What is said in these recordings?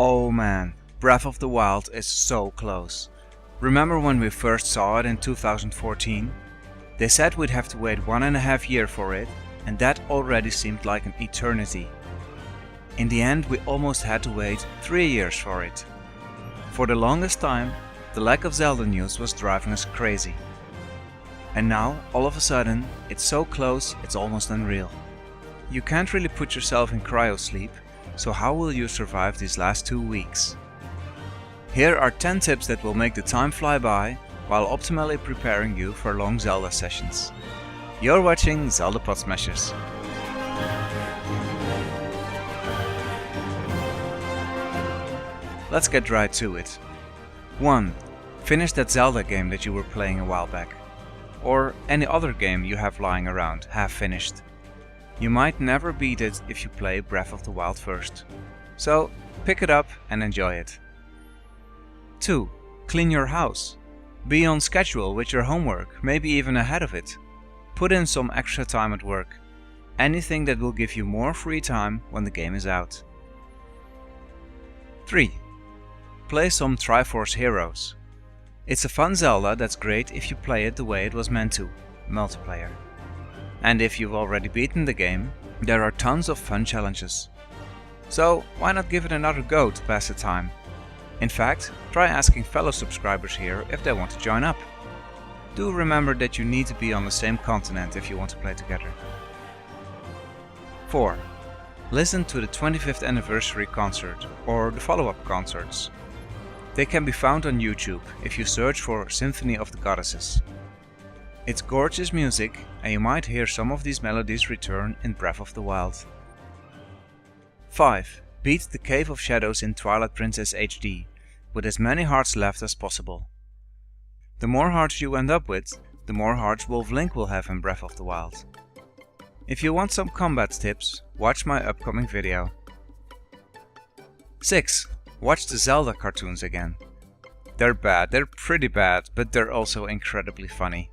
Oh man, Breath of the Wild is so close. Remember when we first saw it in 2014? They said we'd have to wait 1.5 years for it, and that already seemed like an eternity. In the end, we almost had to wait 3 years for it. For the longest time, the lack of Zelda news was driving us crazy. And now, all of a sudden, it's so close it's almost unreal. You can't really put yourself in cryo-sleep, so how will you survive these last 2 weeks? Here are 10 tips that will make the time fly by while optimally preparing you for long Zelda sessions. You're watching Zelda Pod Smashers. Let's get right to it. 1. Finish that Zelda game that you were playing a while back. Or any other game you have lying around, half finished. You might never beat it if you play Breath of the Wild first. So pick it up and enjoy it. 2. Clean your house. Be on schedule with your homework, maybe even ahead of it. Put in some extra time at work. Anything that will give you more free time when the game is out. 3. Play some Triforce Heroes. It's a fun Zelda that's great if you play it the way it was meant to, multiplayer. And if you've already beaten the game, there are tons of fun challenges. So why not give it another go to pass the time? In fact, try asking fellow subscribers here if they want to join up. Do remember that you need to be on the same continent if you want to play together. 4. Listen to the 25th anniversary concert or the follow-up concerts. They can be found on YouTube if you search for Symphony of the Goddesses. It's gorgeous music and you might hear some of these melodies return in Breath of the Wild. 5. Beat the Cave of Shadows in Twilight Princess HD with as many hearts left as possible. The more hearts you end up with, the more hearts Wolf Link will have in Breath of the Wild. If you want some combat tips, watch my upcoming video. 6. Watch the Zelda cartoons again. They're bad, they're pretty bad, but they're also incredibly funny.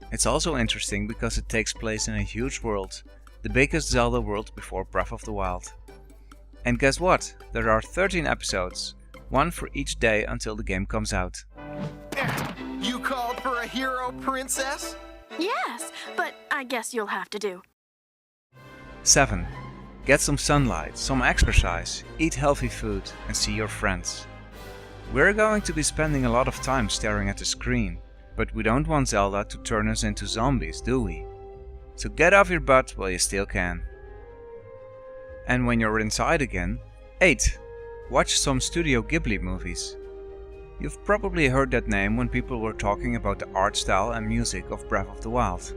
It's also interesting because it takes place in a huge world, the biggest Zelda world before Breath of the Wild. And guess what? There are 13 episodes, one for each day until the game comes out. You called for a hero, princess? Yes, but I guess you'll have to do. 7. Get some sunlight, some exercise, eat healthy food and see your friends. We're going to be spending a lot of time staring at the screen, but we don't want Zelda to turn us into zombies, do we? So get off your butt while you still can. And when you're inside again, 8. Watch some Studio Ghibli movies. You've probably heard that name when people were talking about the art style and music of Breath of the Wild.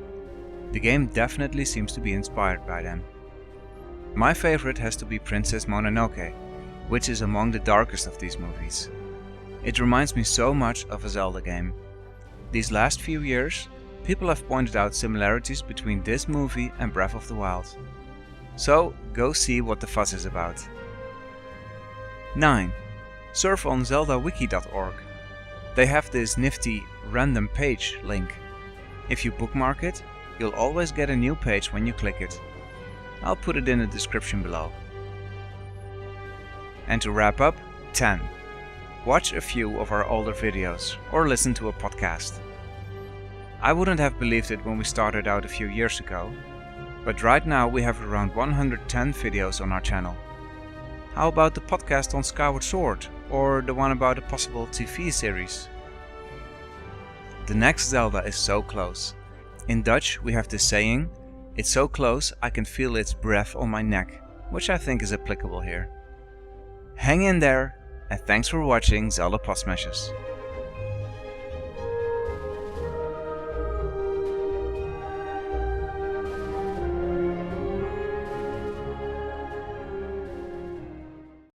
The game definitely seems to be inspired by them. My favorite has to be Princess Mononoke, which is among the darkest of these movies. It reminds me so much of a Zelda game. These last few years, people have pointed out similarities between this movie and Breath of the Wild. So go see what the fuss is about. 9. Surf on ZeldaWiki.org. They have this nifty random page link. If you bookmark it, you'll always get a new page when you click it. I'll put it in the description below. And to wrap up, 10. Watch a few of our older videos or listen to a podcast. I wouldn't have believed it when we started out a few years ago, but right now we have around 110 videos on our channel. How about the podcast on Skyward Sword or the one about a possible TV series? The next Zelda is so close. In Dutch we have this saying, "It's so close I can feel its breath on my neck," which I think is applicable here. Hang in there, and thanks for watching Zelda Pod Smashers.